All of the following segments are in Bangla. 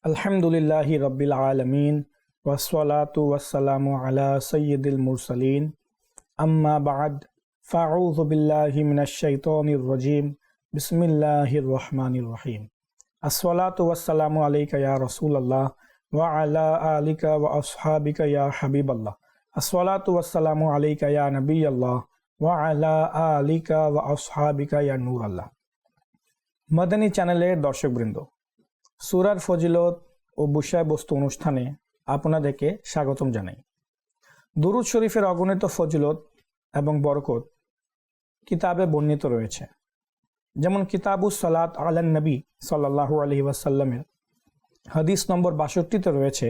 अल्हम्दुलिल्लाहि रब्बिल आलमीन वस्सलातु वस्सलामु अला सय्यिदिल मुरसलीन अम्मा बाद फ़अऊज़ु बिल्लाहि मिनश शैतानिर रजीम बिस्मिल्लाहिर रहमानिर रहीम अस्सलातु वस्सलामु अलैका या रसूलल्लाह व अला आलिका व अस्हाबिका या हबीबल्लाह अस्सलातु वस्सलामु अलैका या नबियल्लाह व अला आलिका व अस्हाबिका या नूरल्लाह। मदनी चैनेलेर दर्शकबृंद, सूरार फजिলত और বিষয়বস্তু অনুষ্ঠানে আপনাদেরকে স্বাগতম জানাই। দুরূদ শরীফের অগণিত ফজিলত এবং বরকত কিতাবে বর্ণিত রয়েছে। যেমন কিতাবুস সালাত আলান নবী সাল্লাল্লাহু আলাইহি ওয়াসাল্লামের হাদিস নম্বর ৬২তে রয়েছে,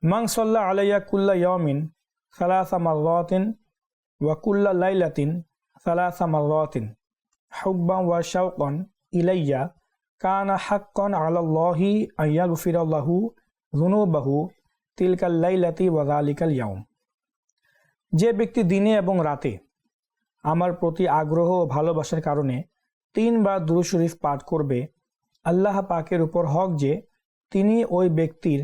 মান সাল্লা আলাইয়া কুল্লা ইয়াউমিন সালাসা মাররাতিন ওয়া কুল্লা লাইলাতিন সালাসা মাররাতিন হুব্বান ওয়া শাওকান ইলাইয়া কানা হাক্কান আলাল্লাহি আইয়াগফিরাল্লাহু যুনুবাহু তিলকাল লাইলাতি ওয়া যালিকাল ইয়াউম। যে ব্যক্তি দিনে এবং রাতে আমার প্রতি আগ্রহ ও ভালোবাসার কারণে ৩ বার দুরূদ শরীফ পাঠ করবে, আল্লাহ পাকের উপর হক যে তিনি ওই ব্যক্তির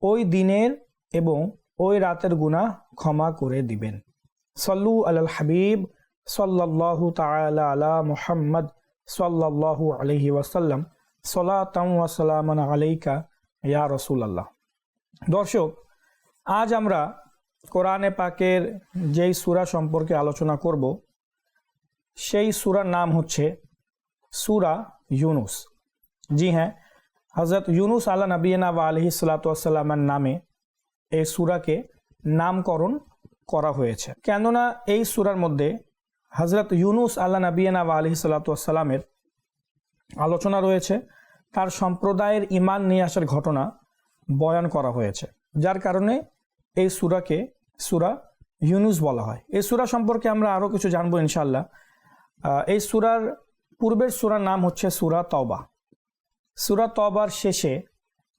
ওই দিনের এবং ওই রাতের গুনাহ ক্ষমা করে দিবেন। সল্লু আলাল হাবিব সাল্লাল্লাহু তাআলা আলা মুহাম্মদ সাল্লাল্লাহু আলাইহি ওয়াসাল্লাম সলাতাম ওয়া সালামান আলাইকা ইয়া রাসূলুল্লাহ। দর্শক, আজ আমরা কোরআনে পাকের যেই সূরা সম্পর্কে আলোচনা করব সেই সূরার নাম হচ্ছে সূরা ইউনুস। জি হ্যাঁ, হযরত ইউনুস আলা নবিয়িনা ওয়া আলাইহিস সালাতু ওয়াস সালামের নামে এই সূরাকে নামকরণ করা হয়েছে। কেননা এই সূরার মধ্যে হযরত ইউনুস আলা নবিয়িনা ওয়া আলাইহিস সালাতু ওয়াস সালামের আলোচনা রয়েছে, তার সম্প্রদায়ের ঈমান নিয়ে আসার ঘটনা বয়ান করা হয়েছে, যার কারণে এই সূরাকে সূরা ইউনুস বলা হয়। এই সূরা সম্পর্কে আমরা আরও কিছু জানবো ইনশাআল্লাহ। এই সূরার পূর্বের সূরার নাম হচ্ছে সূরা তওবা। সূরা তওবার শেষে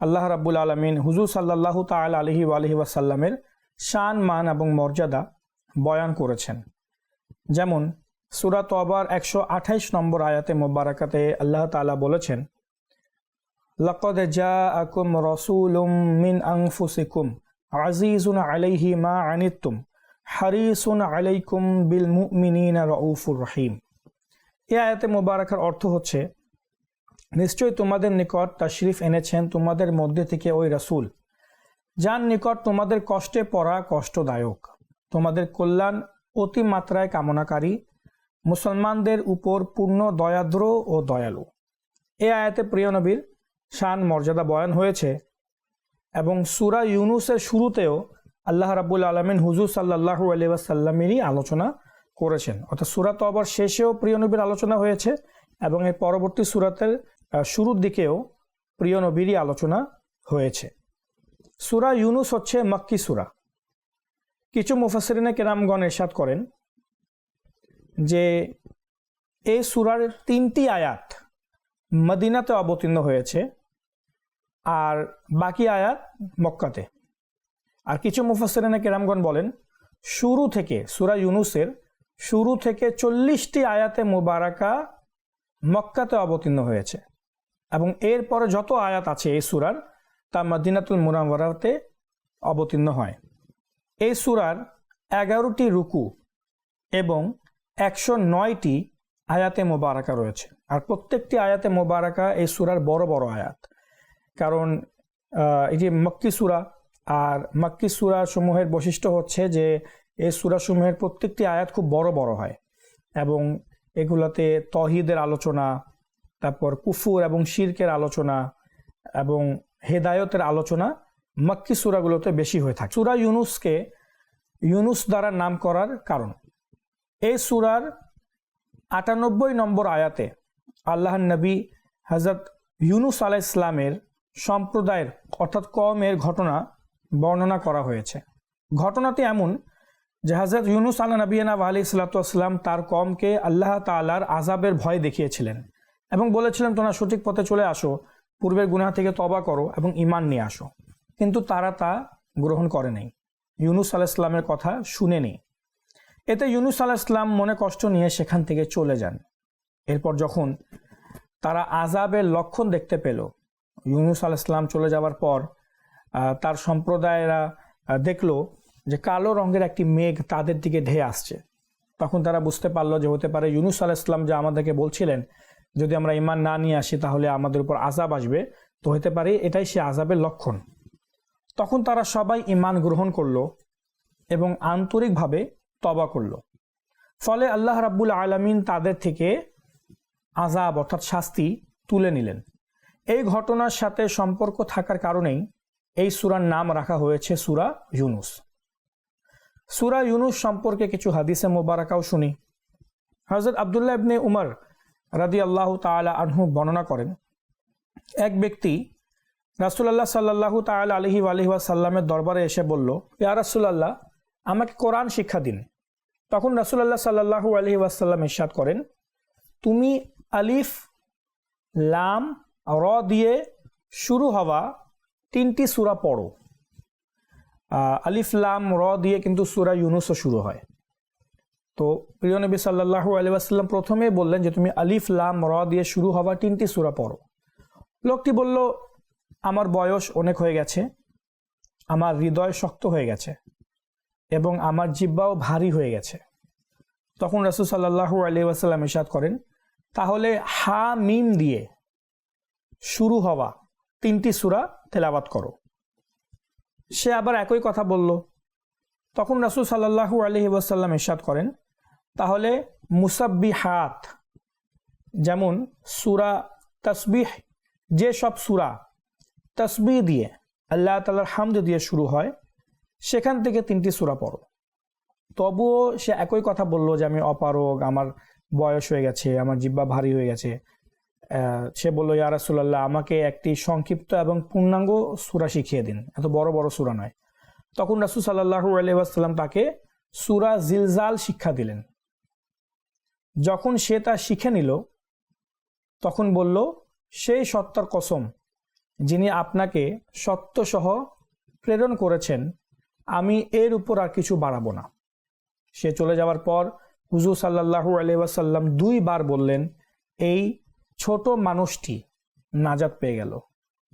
আল্লাহ রাব্বুল আলামিন হুজুর সাল্লাল্লাহু তাআলা আলাইহি ওয়া আলিহি ওয়াসাল্লামের শান মান এবং মর্যাদা বয়ান করেছেন। যেমন সূরা তওবার ১২৮ নম্বর আয়াতে মুবারাকাতে আল্লাহ তাআলা বলেছেন, লাকাদ জাআকুম রাসূলুম মিন আনফুসিকুম আজিজুন আলাইহি মা আনিতুম হারিসুন আলাইকুম বিল মুমিনিনা রাউফুর রহিম। এই আয়াতে মুবারাকার অর্থ হচ্ছে, নিশ্চয়ই তোমাদের নিকট তাশরিফ এনেছেন তোমাদের মধ্যে থেকে ওই রাসূল, যার নিকট তোমাদের কষ্টে পড়া কষ্টদায়ক, তোমাদের কল্যাণ অতি মাত্রায় কামনাকারী, মুসলমানদের উপর পূর্ণ দয়াদ্র ও দয়ালু। এই আয়াতে প্রিয় নবীর শান মর্যাদা বয়ান হয়েছে এবং সূরা ইউনুসের শুরুতেও আল্লাহ রাব্বুল আলামিন হুজুর সাল্লাল্লাহু আলাইহি ওয়াসাল্লামেরই আলোচনা করেছেন। অর্থাৎ সূরা তওবার শেষেও প্রিয় নবীর আলোচনা হয়েছে এবং এর পরবর্তী সূরাতের শুরুর দিকেও প্রিয় নবীরই আলোচনা হয়েছে। সূরা ইউনুস হচ্ছে মক্কি সূরা। কিছু মুফাসসিরিনে কেরামগণ ইরশাদ করেন যে এই সূরার ৩টি আয়াত মদিনাতে অবতীর্ণ হয়েছে আর বাকি আয়াত মক্কাতে। আর কিছু মুফাসসিরিনে কেরামগণ বলেন শুরু থেকে সূরা ইউনুসের শুরু থেকে ৪০টি আয়াতে মুবারাকা মক্কাতে অবতীর্ণ হয়েছে এবং এরপরে যত আয়াত আছে এই সূরার তা মদিনাতুল মুনাওয়ারাতে অবতীর্ণ হয়। এই সূরার ১১টি রুকু এবং ১০৯টি আয়াতে মোবারাকা রয়েছে। আর প্রত্যেকটি আয়াতে মোবারাকা এই সূরার বড় বড় আয়াত, কারণ এটি মক্কি সূরা। আর মক্কি সূরা সমূহের বৈশিষ্ট্য হচ্ছে যে এই সূরাসমূহের প্রত্যেকটি আয়াত খুব বড় বড় হয় এবং এগুলোতে তৌহিদের আলোচনা, তারপর কুফর এবং শিরকের আলোচনা এবং হেদায়তের আলোচনা মক্কি সূরাগুলোতে বেশি হয়ে থাকে। সূরা ইউনুসকে ইউনুস দ্বারা নাম করার কারণ, এই সূরার ৯৮ নম্বর আয়াতে আল্লাহর নবী হযরত ইউনুস আলাইহিস সালামের সম্প্রদায়ের অর্থাৎ কওমের ঘটনা বর্ণনা করা হয়েছে। ঘটনাটি এমন যে হযরত ইউনুস আলা নবিয়িনা ওয়া আলাইহিস সালাতু ওয়াস সালাম তার কওমকে আল্লাহ তাআলার আযাবের ভয় দেখিয়েছিলেন এবং বলেছিলেন তোমরা সঠিক পথে চলে আসো, পূর্বের গুনাহ থেকে তওবা করো এবং ঈমান নিয়ে আসো। কিন্তু তারা তা গ্রহণ করে নাই, ইউনুস আলাইহিস সালামের কথা শুনেনি। এতে ইউনুস আলাইহিস সালাম মনে কষ্ট নিয়ে সেখান থেকে চলে যান। এরপর যখন তারা আযাবের লক্ষণ দেখতে পেল, ইউনুস আলাইহিস সালাম চলে যাওয়ার পর তার সম্প্রদায়েরা দেখলো যে কালো রঙের একটি মেঘ তাদের দিকে ধেয়ে আসছে। তখন তারা বুঝতে পারলো যে হতে পারে ইউনুস আলাইহিস সালাম যে আমাদেরকে বলছিলেন যদি আমরা ঈমান না নিয়ে আসি তাহলে আমাদের উপর আযাব আসবে, তো হতে পারে এটাই সে আযাবের লক্ষণ। তখন তারা সবাই ঈমান গ্রহণ করলো এবং আন্তরিকভাবে তওবা করলো। ফলে আল্লাহ রাব্বুল আলামিন তাদের থেকে আযাব অর্থাৎ শাস্তি তুলে নিলেন। এই ঘটনার সাথে সম্পর্ক থাকার কারণেই এই সূরার নাম রাখা হয়েছে সূরা ইউনুস। সূরা ইউনুস সম্পর্কে কিছু হাদিসে মোবারকাও শুনি। হযরত আব্দুল্লাহ ইবনে উমর রাদিয়াল্লাহু তাআলা আনহু বর্ণনা করেন, এক ব্যক্তি রাসূলুল্লাহ সাল্লাল্লাহু তাআলা আলাইহি ওয়া সাল্লামের দরবারে এসে বলল, ইয়া রাসূলুল্লাহ, আমাকে কোরআন শিক্ষা দিন। তখন রাসূলুল্লাহ সাল্লাল্লাহু আলাইহি ওয়াসাল্লাম ইরশাদ করেন, তুমি আলিফ লাম র দিয়ে শুরু হওয়া 3টি সূরা পড়ো। আলিফ লাম র দিয়ে কিন্তু সূরা ইউনুসও শুরু হয়। তো প্রিয় নবী সাল্লাল্লাহু আলাইহি ওয়াসাল্লাম প্রথমে বললেন যে তুমি আলিফ লাম র দিয়ে শুরু হওয়া 3টি সূরা পড়ো। লোকটি বলল, আমার বয়স অনেক হয়ে গেছে, আমার হৃদয় শক্ত হয়ে গেছে এবং আমার জিহ্বাও ভারী হয়ে গেছে। তখন রাসূল সাল্লাল্লাহু আলাইহি ওয়াসাল্লাম ইরশাদ করেন, তাহলে হা মিম দিয়ে শুরু হওয়া 3টি সূরা তেলাওয়াত করো। সে আবার একই কথা বলল। তখন রাসূল সাল্লাল্লাহু আলাইহি ওয়াসাল্লাম ইরশাদ করেন, তাহলে মুসাব্বিহাত যেমন সূরা তাসবিহ, যে সব সূরা তাসবিহ দিয়ে আল্লাহ তাআলার হামদ দিয়ে শুরু হয় সেখান থেকে 3টি সূরা পড়ো। তবুও সে একই কথা বলল যে আমি অপারগ, আমার বয়স হয়ে গেছে, আমার জিহ্বা ভারী হয়ে গেছে। সে বলল, ইয়া রাসূলুল্লাহ, আমাকে একটি সংক্ষিপ্ত এবং পূর্ণাঙ্গ সূরা শিখিয়ে দিন, এত বড় বড় সূরা নয়। তখন রাসূল সাল্লাল্লাহু আলাইহি ওয়াসাল্লাম তাকে সূরা জিলজাল শিক্ষা দিলেন। যখন সে তা শিখে নিল তখন বলল, সেই সত্তার কসম যিনি আপনাকে সত্যসহ প্রেরণ করেছেন, আমি এর উপর আর কিছু বাড়াবো না। সে চলে যাওয়ার পর হুজুর সাল্লাল্লাহু আলাইহি ওয়াসাল্লাম 2 বার বললেন, এই ছোট মানুষটি নাজাত পেয়ে গেল।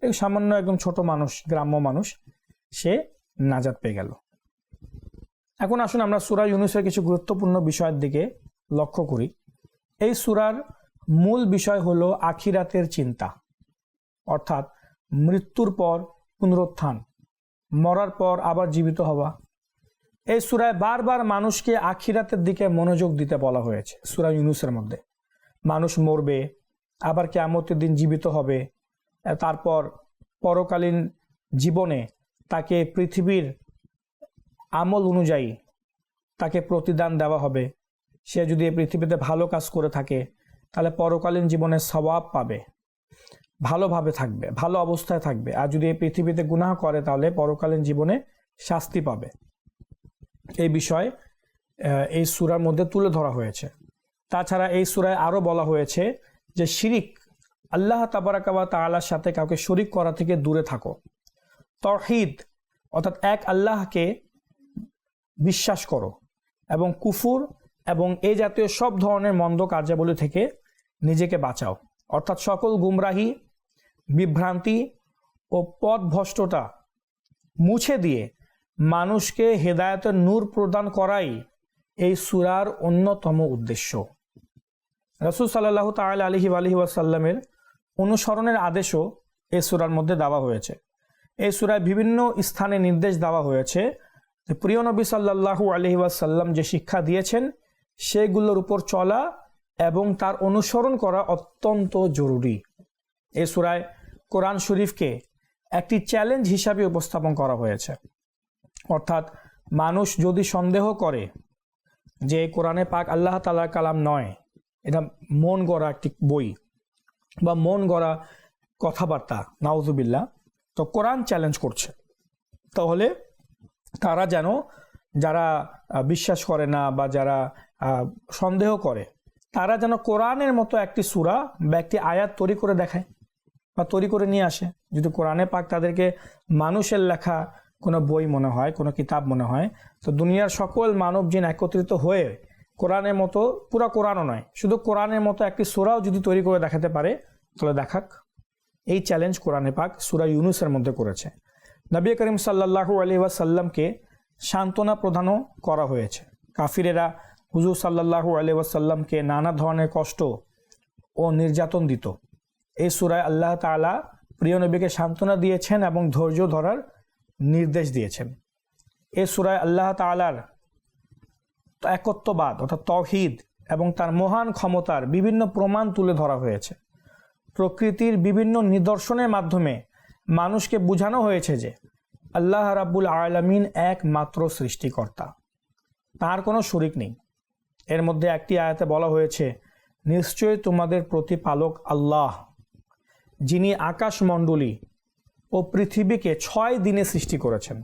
এই সামান্য একদম ছোট মানুষ, গ্রাম্য মানুষ, সে নাজাত পেয়ে গেল। এখন আসুন আমরা সূরা ইউনুসের কিছু গুরুত্বপূর্ণ বিষয়ের দিকে লক্ষ্য করি। এই সূরার মূল বিষয় হলো আখিরাতের চিন্তা, অর্থাৎ মৃত্যুর পর পুনরুত্থান, মরার পর আবার জীবিত হওয়া। এই সূরায় বারবার মানুষকে আখিরাতের দিকে মনোযোগ দিতে বলা হয়েছে। সূরা ইউনুসের মধ্যে মানুষ মরবে, আবার কিয়ামতের দিন জীবিত হবে, তারপর পরকালীন জীবনে তাকে পৃথিবীর আমল অনুযায়ী তাকে প্রতিদান দেওয়া হবে। সে যদি পৃথিবীতে ভালো কাজ করে থাকে তাহলে পরকালীন জীবনে সওয়াব পাবে, ভালোভাবে থাকবে, ভালো অবস্থায় থাকবে। আর যদি এই পৃথিবীতে গুনাহ করে তাহলে পরকালীন জীবনে শাস্তি পাবে। এই বিষয় এই সূরার মধ্যে তুলে ধরা হয়েছে। তাছাড়া এই সূরায় আরো বলা হয়েছে যে শিরিক, আল্লাহ তাবারাকা ওয়া তাআলার সাথে কাউকে শরীক করা থেকে দূরে থাকো। তাওহীদ অর্থাৎ এক আল্লাহকে বিশ্বাস করো এবং কুফর এবং এই জাতীয় সব ধরনের মন্দ কার্যাবলী থেকে নিজেকে বাঁচাও। অর্থাৎ সকল গুমরাহি, বিভ্রান্তি ও পথভ্রষ্টতা মুছে দিয়ে মানুষকে হেদায়েতের নূর প্রদান করাই এই সূরার অন্যতম উদ্দেশ্য। রাসূল সাল্লাল্লাহু তাআলা আলাইহি ওয়াসাল্লামের অনুসরণের আদেশও এই সূরার মধ্যে দেওয়া হয়েছে। এই সূরায় বিভিন্ন স্থানে নির্দেশ দেওয়া হয়েছে যে প্রিয় নবী সাল্লাল্লাহু আলাইহি ওয়াসাল্লাম যে শিক্ষা দিয়েছেন সেগুলোর উপর চলা এবং তার অনুসরণ করা অত্যন্ত জরুরি। এই সূরায় কোরআন শরীফকে একটি চ্যালেঞ্জ হিসাবে উপস্থাপন করা হয়েছে। অর্থাৎ মানুষ যদি সন্দেহ করে যে কোরআনে পাক আল্লাহ তাআলার কালাম নয়, এটা মন গড়া একটি বই বা মন গড়া কথাবার্তা, নাউযুবিল্লাহ, তো কোরআন চ্যালেঞ্জ করছে। তাহলে তারা যেন, যারা বিশ্বাস করে না বা যারা সন্দেহ করে, তারা যেন কোরআনের মতো একটি সূরা বা একটি আয়াত তৈরি করে দেখায় বা তৈরি করে নিয়ে আসে। যদি কোরআনে পাক তাদেরকে মানুষের লেখা কোনো বই মনে হয়, কোনো কিতাব মনে হয়, তো দুনিয়ার সকল মানব জিন একত্রিত হয়ে কোরআনের মতো, পুরা কোরআনও নয়, শুধু কোরআনের মতো একটি সূরাও যদি তৈরি করে দেখাতে পারে তাহলে দেখাক। এই চ্যালেঞ্জ কোরআনে পাক সূরা ইউনূসের মধ্যে করেছে। নবী করিম সাল্লাল্লাহু আলাইহি ওয়াসাল্লামকে সান্ত্বনা প্রদানও করা হয়েছে। কাফিরেরা হুজুর সাল্লাল্লাহু আলাইহি ওয়াসাল্লামকে নানা ধরনের কষ্ট ও নির্যাতন দিত। এই সূরায় আল্লাহ তাআলা প্রিয় নবীকে সান্ত্বনা দিয়েছেন এবং ধৈর্য ধরার নির্দেশ দিয়েছেন। এই সূরায় আল্লাহ তাআলার একত্ববাদ অর্থাৎ তাওহীদ এবং তার মহান ক্ষমতার বিভিন্ন প্রমাণ তুলে ধরা হয়েছে। প্রকৃতির বিভিন্ন নিদর্শনের মাধ্যমে মানুষকে বোঝানো হয়েছে যে আল্লাহ রাব্বুল আলামিন একমাত্র সৃষ্টিকর্তা, তার কোনো শরীক নেই। এর মধ্যে একটি আয়াতে বলা হয়েছে, নিশ্চয়ই তোমাদের প্রতিপালক আল্লাহ, যিনি আকাশমণ্ডলী ও পৃথিবীকে 6 দিনে সৃষ্টি করেছেন।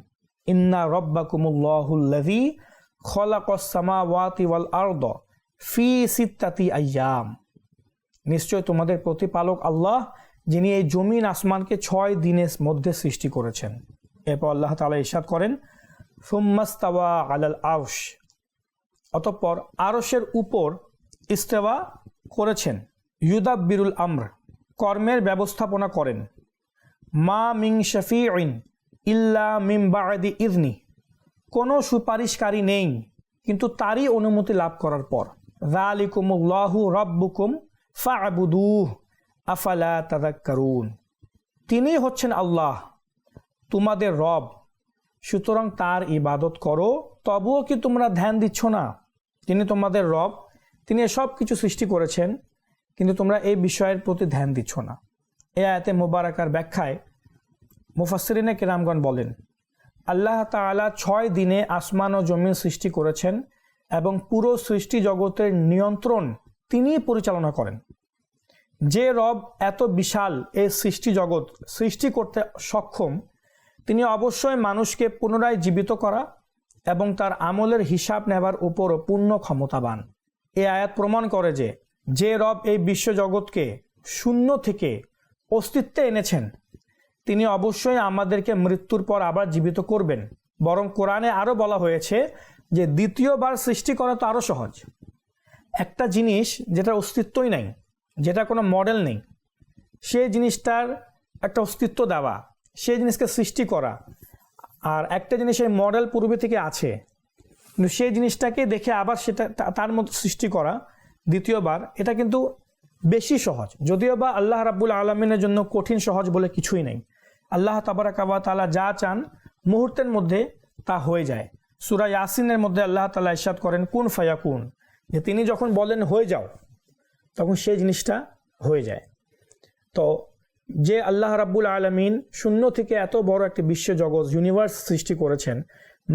ইন্না রব্বাকুমুল্লাহুল্লাযী খলাকাস সামাওয়াতি ওয়াল আরদ ফি সিত্তাতি আইয়াম। নিশ্চয় তোমাদের প্রতিপালক আল্লাহ, যিনি এই জমিন আসমানকে 6 দিনের মধ্যে সৃষ্টি করেছেন। এরপর আল্লাহ তাআলা ইরশাদ করেন, সুম্মাস্তাওয়া আলাল আরশ, অতঃপর আরশের উপর ইস্তেওয়া করেছেন। ইউদাব্বিরুল আমর, কর্মের ব্যবস্থাপনা করেন। মা মিন শাফিইন ইল্লা মিন বা'দি ইযনি, কোনো সুপারিশকারী নেই কিন্তু তারই অনুমতি লাভ করার পর। যালিকুমুল্লাহু রাব্বুকুম ফা'বুদুহু আফালা তাযাক্কারুন, তিনি হচ্ছেন আল্লাহ তোমাদের রব, সুতরাং তার ইবাদত করো, তবুও কি তোমরা ধ্যান দিচ্ছ না? তিনি তোমাদের রব, তিনি সব কিছু সৃষ্টি করেছেন, কিন্তু তোমরা এই বিষয়ের প্রতি ধ্যান দিচ্ছ না। এই আয়াতে মুবারাকার ব্যাখ্যায় মুফাসসিরিনে কিরামগণ বলেন, আল্লাহ তাআলা 6 দিনে আসমান ও জমিন সৃষ্টি করেছেন এবং পুরো সৃষ্টি জগতের নিয়ন্ত্রণ তিনিই পরিচালনা করেন। যে রব এত বিশাল এই সৃষ্টি জগৎ সৃষ্টি করতে সক্ষম, তিনি অবশ্যই মানুষকে পুনরায় জীবিত করা এবং তার আমলের হিসাব নেবার উপরও পূর্ণ ক্ষমতাবান। এই আয়াত প্রমাণ করে যে রব এই বিশ্বজগৎকে শূন্য থেকে অস্তিত্বে এনেছেন, তিনি অবশ্যই আমাদেরকে মৃত্যুর পর আবার জীবিত করবেন। বরং কোরআনে আরও বলা হয়েছে যে দ্বিতীয়বার সৃষ্টি করা তো আরও সহজ। একটা জিনিস যেটা অস্তিত্বই নাই, যেটা কোনো মডেল নেই, সেই জিনিসটার একটা অস্তিত্ব দেওয়া, সেই জিনিসকে সৃষ্টি করা, আর একটা জিনিসের মডেল পূর্বে থেকে আছে কিন্তু সেই জিনিসটাকে দেখে আবার সেটা তার মতো সৃষ্টি করা দ্বিতীয়বার, এটা কিন্তু বেশি সহজ। যদিও বা আল্লাহ রাব্বুল আলামিনের জন্য কঠিন সহজ বলে কিছুই নেই। আল্লাহ তাবারাকা ওয়া তাআলা যা চান মুহূর্তের মধ্যে তা হয়ে যায়। সূরা ইয়াসিনের মধ্যে আল্লাহ তাআলা ইরশাদ করেন, কুন ফায়াকুন, যে তিনি যখন বলেন হয়ে যাও, তখন সেই জিনিসটা হয়ে যায়। তো যে আল্লাহ রাব্বুল আলামিন শূন্য থেকে এত বড় একটা বিশ্ব জগৎ ইউনিভার্স সৃষ্টি করেছেন,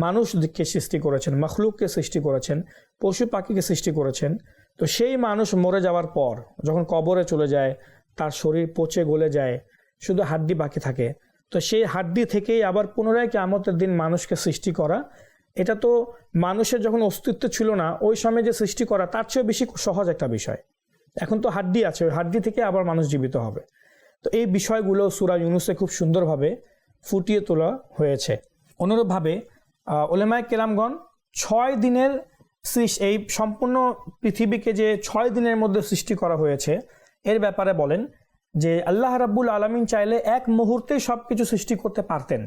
মানুষকে সৃষ্টি করেছেন, মখলুককে সৃষ্টি করেছেন, পশু পাখিকে সৃষ্টি করেছেন, তো সেই মানুষ মরে যাওয়ার পর যখন কবরে চলে যায়, তার শরীর পচে গলে যায়, শুধু হাড্ডি বাকি থাকে, তো সেই হাড্ডি থেকেই আবার পুনরায় কিয়ামতের দিন মানুষকে সৃষ্টি করা, এটা তো মানুষের যখন অস্তিত্ব ছিল না ওই সময় যে সৃষ্টি করা, তার চেয়েও বেশি সহজ একটা বিষয়। এখন তো হাড্ডি আছে, ওই হাড্ডি থেকে আবার মানুষ জীবিত হবে। তো এই বিষয়গুলো সূরা ইউনূসে খুব সুন্দরভাবে ফুটিয়ে তোলা হয়েছে। অনুরূপভাবে উলামায়ে কেরামগণ 6 দিনের এই সম্পূর্ণ পৃথিবীকে যে 6 দিনের মধ্যে সৃষ্টি করা হয়েছে এর ব্যাপারে বলেন যে আল্লাহ রাব্বুল আলামিন চাইলে এক মুহূর্তেই সব কিছু সৃষ্টি করতে পারতেন,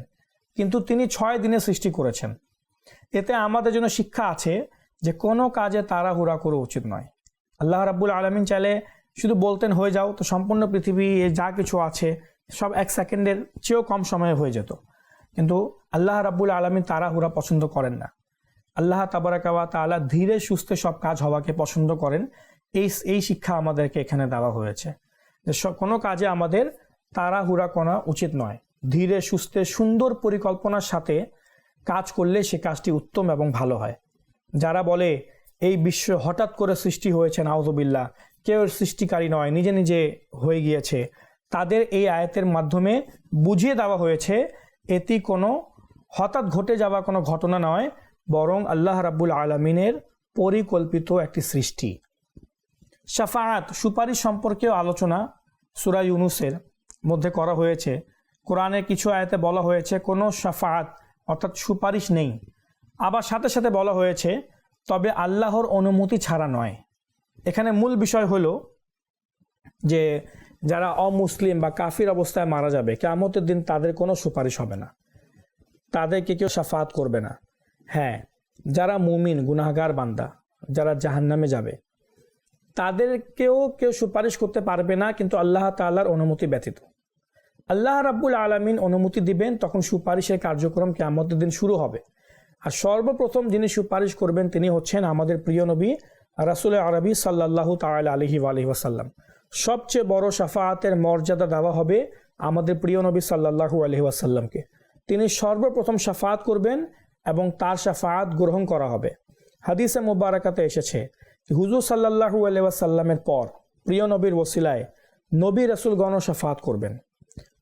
কিন্তু তিনি 6 দিনে সৃষ্টি করেছেন। এতে আমাদের জন্য শিক্ষা আছে যে কোনো কাজে তাড়াহুড়া করা উচিত নয়। আল্লাহ রাব্বুল আলামিন চাইলে শুধু বলতেন হয়ে যাও, তো সম্পূর্ণ পৃথিবী যা কিছু আছে সব 1 সেকেন্ডের চেয়েও কম সময়ে হয়ে যেত। কিন্তু আল্লাহ রাব্বুল আলামিন তাড়াহুড়া পছন্দ করেন না। আল্লাহ তাবারাকা ওয়া তাআলা ধীরে সুস্থে সব কাজ হওয়াকে পছন্দ করেন। এই শিক্ষা আমাদেরকে এখানে দেওয়া হয়েছে যে কোনো কাজে আমাদের তাড়াহুড়া করা উচিত নয়। ধীরে সুস্থে সুন্দর পরিকল্পনার সাথে কাজ করলে সে কাজটি উত্তম এবং ভালো হয়। যারা বলে এই বিশ্ব হঠাৎ করে সৃষ্টি হয়েছে, নাউযুবিল্লাহ, কেউ সৃষ্টিকারী নয়, নিজে নিজে হয়ে গিয়েছে, তাদের এই আয়াতের মাধ্যমে বুঝিয়ে দেওয়া হয়েছে এটি কোনো হঠাৎ ঘটে যাওয়া কোনো ঘটনা নয়, বরং আল্লাহ রাব্বুল আলামিনের পরিকল্পিত একটি সৃষ্টি। শাফাআত, সুপারিশ সম্পর্কেও আলোচনা সূরা ইউনূসের মধ্যে করা হয়েছে। কোরআনের কিছু আয়াতে বলা হয়েছে কোনো শাফাআত অর্থাৎ সুপারিশ নেই, আবার সাথে সাথে বলা হয়েছে তবে আল্লাহর অনুমতি ছাড়া নয়। এখানে মূল বিষয় হলো যে যারা অমুসলিম বা কাফির অবস্থায় মারা যাবে, কিয়ামতের দিন তাদের কোনো সুপারিশ হবে না, তাদেরকে কেউ শাফাত করবে না। হ্যাঁ, যারা মুমিন গুনাহগার বান্দা যারা জাহান্নামে যাবে তাদেরকেও কেউ সুপারিশ করতে পারবে না, কিন্তু আল্লাহ তাআলার অনুমতি ব্যতীত। আল্লাহ রাব্বুল আলামিন অনুমতি দিবেন, তখন সুপারিশের কার্যক্রম কিয়ামতের দিন শুরু হবে। আর সর্বপ্রথম যিনি সুপারিশ করবেন তিনি হচ্ছেন আমাদের প্রিয় নবী রাসূল আরবি সাল্লাল্লাহু তাআলা আলাইহি ওয়াসাল্লাম। সবচেয়ে বড় শাফাআতের মর্যাদা দেওয়া হবে আমাদের প্রিয় নবী সাল্লাল্লাহু আলাইহি ওয়াসাল্লামকে। তিনি সর্বপ্রথম শাফাআত করবেন এবং তার শাফাআত গ্রহণ করা হবে। হাদিসে মুবারাকাতে এসেছে হুজুর সাল্লাল্লাহু আলাইহি ওয়াসাল্লামের পর প্রিয় নবীর ওসিলায় নবী রাসূলগণও শাফাআত করবেন,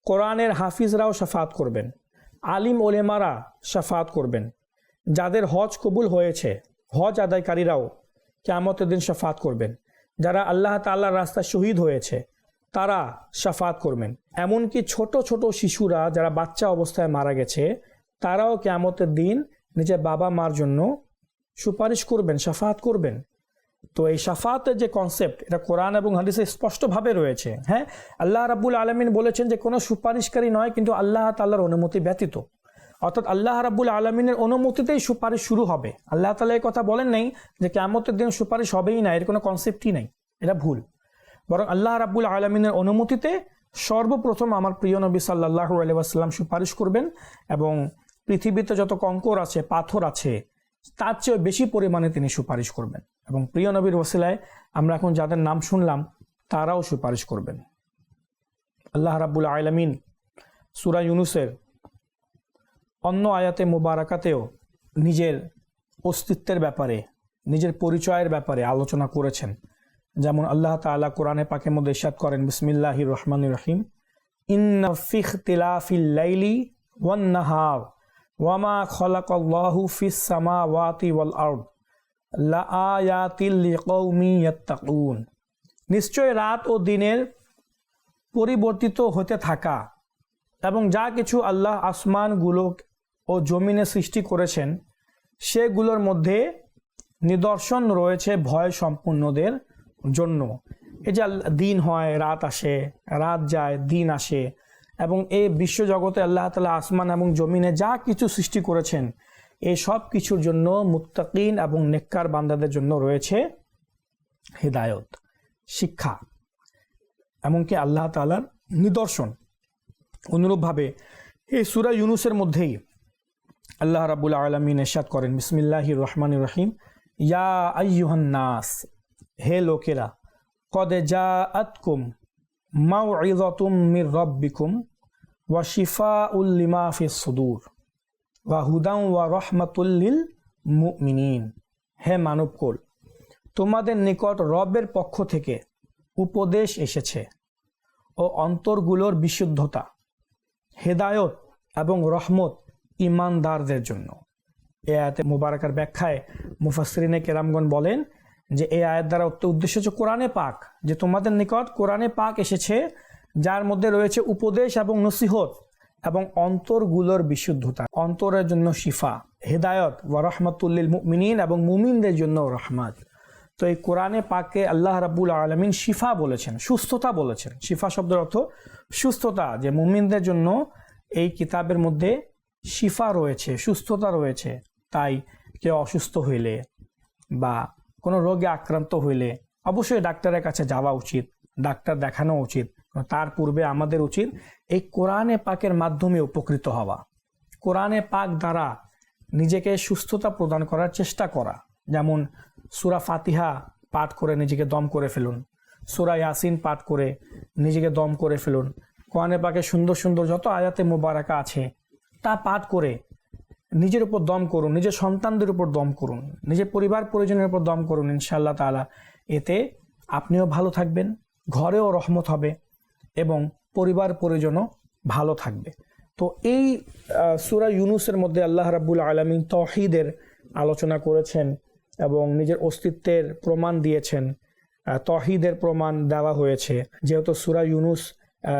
কোরআনের হাফিজরাও শাফাআত করবেন, আলিম ওলেমারা শাফাআত করবেন, যাদের হজ কবুল হয়েছে হজ আদায়কারীরাও কিয়ামতের দিন শাফাআত করবেন, যারা আল্লাহ তাআলার রাস্তায় শহীদ হয়েছে তারা শাফাআত করবেন, এমনকি ছোট ছোট শিশুরা যারা বাচ্চা অবস্থায় মারা গেছে তারাও কিয়ামতের দিন নিজের বাবা মার জন্য সুপারিশ করবেন, শাফাআত করবেন। তো এই শাফাআতের যে কনসেপ্ট, এটা কোরআন এবং হাদিসে স্পষ্টভাবে রয়েছে। হ্যাঁ, আল্লাহ রাব্বুল আলামিন বলেছেন যে কোনো সুপারিশকারী নয়, কিন্তু আল্লাহ তাআলার অনুমতি ব্যতীত, অর্থাৎ আল্লাহ রাব্বুল আলামিনের অনুমতিতেই সুপারিশ শুরু হবে। আল্লাহ তাআলা এই কথা বলেন নাই যে কিয়ামতের দিন সুপারিশ হবেই না, এর কোনো কনসেপ্টই নাই, এটা ভুল। বরং আল্লাহ রাব্বুল আলামিনের অনুমতিতে সর্বপ্রথম আমার প্রিয় নবী সাল্লাল্লাহু আলাইহি ওয়াসাল্লাম সুপারিশ করবেন, এবং পৃথিবীতে যত কঙ্কর আছে পাথর আছে তার চেয়ে বেশি পরিমাণে তিনি সুপারিশ করবেন। এবং প্রিয় নবীর ওসিলায় আমরা এখন যাদের নাম শুনলাম তারাও সুপারিশ করবেন। আল্লাহ রাব্বুল আলামিন সূরা ইউনূসের অন্য আয়াতে মুবারাকাতেও নিজের অস্তিত্বের ব্যাপারে, নিজের পরিচয়ের ব্যাপারে আলোচনা করেছেন। যেমন আল্লাহ তাআলা কোরআনে পাকের মধ্যে ইরশাদ করেন, বিসমিল্লাহির রহমানির রহিম, ইন্না ফি ইখতিলাফিল লাইলি ওয়ান নাহার ওয়ামা খালাকাল্লাহু ফিস সামাওয়াতি ওয়াল আরদ লাআয়াতিল লিকৌমি ইয়াত্তাকুন। নিশ্চয় রাত ও দিনের পরিবর্তিত হতে থাকা এবং যা কিছু আল্লাহ আসমানগুলো ও জমিনে সৃষ্টি করেছেন সেগুলোর মধ্যে নিদর্শন রয়েছে ভয় সম্পন্নদের জন্য। এই যে দিন হয় রাত আসে, রাত যায় দিন আসে, এবং এই বিশ্বজগতে আল্লাহ তাআলা আসমান এবং জমিনে যা কিছু সৃষ্টি করেছেন এই সব কিছুর জন্য মুত্তাকিন এবং নেককার বান্দাদের জন্য রয়েছে হিদায়ত, শিক্ষা, এমনকি আল্লাহ তাআলার নিদর্শন। অনুরূপভাবে এই সূরা ইউনূসের মধ্যেই আল্লাহ রাব্বুল আলামিন ইরশাদ করেন, বিসমিল্লাহির রহমানির রহিম, ইয়া আইয়ুহান নাস, হে লোকেরা, কদ জাআতকুম মাউইযাতুম মির রাব্বিকুম ওয়া শিফাউল লিমা ফিস সুদূর ওয়া হুদান ওয়া রাহমাতুল লিল মুমিনিন। হে মানবকুল, তোমাদের নিকট রবের পক্ষ থেকে উপদেশ এসেছে ও অন্তরগুলোর বিশুদ্ধতা, হেদায়ত এবং রহমত ঈমানদারদের জন্য। এই আয়াতে মুবারাকার ব্যাখ্যায় মুফাসসিরিনে কেরামগণ বলেন যে এই আয়াত দ্বারা উদ্দেশ্য হচ্ছে কোরআনে পাক, যে তোমাদের নিকট কোরআনে পাক এসেছে যার মধ্যে রয়েছে উপদেশ এবং নসিহত এবং অন্তরগুলোর বিশুদ্ধতা, অন্তরের জন্য শিফা, হেদায়ত ওয়া রাহমাতুল লিল মুমিনিন এবং মুমিনদের জন্য রহমত। তো এই কোরআনে পাকে আল্লাহ রাব্বুল আলামিন শিফা বলেছেন, সুস্থতা বলেছেন। শিফা শব্দের অর্থ সুস্থতা, যে মুমিনদের জন্য এই কিতাবের মধ্যে শিফা রয়েছে, সুস্থতা রয়েছে। তাই কেউ অসুস্থ হইলে বা কোনো রোগে আক্রান্ত হইলে অবশ্যই ডাক্তারের কাছে যাওয়া উচিত, ডাক্তার দেখানো উচিত। তার পূর্বে আমাদের উচিত এই কোরআনে পাকের মাধ্যমে উপকৃত হওয়া, কোরআনে পাক দ্বারা নিজেকে সুস্থতা প্রদান করার চেষ্টা করা। যেমন সূরা ফাতিহা পাঠ করে নিজেকে দম করে ফেলুন, সূরা ইয়াসিন পাঠ করে নিজেকে দম করে ফেলুন, কোরআনে পাকে সুন্দর সুন্দর যত আয়াতে মুবারাকা আছে তা পাঠ করে নিজের উপর দম করুন, নিজের সন্তানদের উপর দম করুন, নিজের পরিবার পরিজনের উপর দম করুন। ইনশাআল্লাহ তাআলা এতে আপনিও ভালো থাকবেন, ঘরেও রহমত হবে এবং পরিবার পরিজনও ভালো থাকবে। তো এই সূরা ইউনূসের মধ্যে আল্লাহ রাব্বুল আলামিন তাওহীদের আলোচনা করেছেন এবং নিজের অস্তিত্বের প্রমাণ দিয়েছেন। তাওহীদের প্রমাণ দেওয়া হয়েছে, যেহেতু সূরা ইউনূস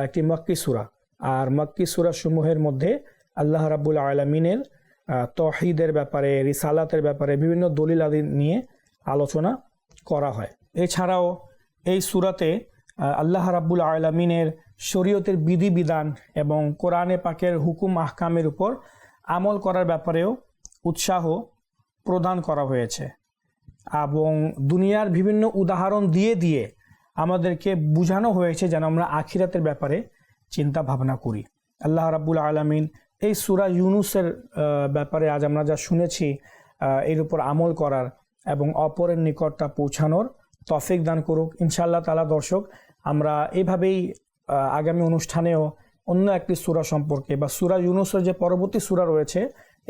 একটি মক্কি সূরা, আর মক্কি সূরা সমূহের মধ্যে আল্লাহ রাব্বুল আলামিনের তাওহীদের ব্যাপারে, রিসালাতের ব্যাপারে বিভিন্ন দলিল আদি নিয়ে আলোচনা করা হয়। এছাড়াও এই সূরাতে আল্লাহ রাব্বুল আলামিনের শরীয়তের বিধিবিধান এবং কোরআনে পাকের হুকুম আহকামের উপর আমল করার ব্যাপারেও উৎসাহ প্রদান করা হয়েছে এবং দুনিয়ার বিভিন্ন উদাহরণ দিয়ে দিয়ে আমাদেরকে বোঝানো হয়েছে যেন আমরা আখিরাতের ব্যাপারে চিন্তা ভাবনা করি। আল্লাহ রাব্বুল আলামিন এই সূরা ইউনুসের ব্যাপারে আজ আমরা যা শুনেছি এর উপর আমল করার এবং অপরের নিকট তা পৌঁছানোর তৌফিক দান করুক ইনশাআল্লাহ তাআলা। দর্শক, আমরা এইভাবেই আগামী অনুষ্ঠানেও অন্য একটি সূরা সম্পর্কে বা সূরা ইউনুসের যে পরবর্তী সূরা রয়েছে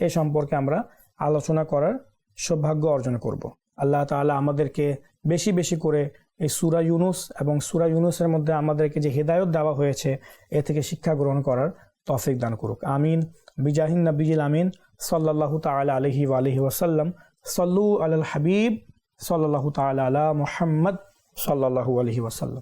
এ সম্পর্কে আমরা আলোচনা করার সৌভাগ্য অর্জন করব। আল্লাহ তাআলা আমাদেরকে বেশি বেশি করে এই সূরা ইউনুস এবং সূরা ইউনুসের মধ্যে আমাদেরকে যে হেদায়েত দেওয়া হয়েছে এ থেকে শিক্ষা গ্রহণ করার তৌফিক দান করুক। আমিন বিজাহিন নবিয়িল আমিন সাল্লাল্লাহু তাআলা আলাইহি ওয়া আলিহি ওয়াসাল্লাম। সাল্লু আলাল হাবিব সাল্লাল্লাহু তাআলা আলা মুহাম্মদ সাল্লাল্লাহু আলাইহি ওয়াসাল্লাম।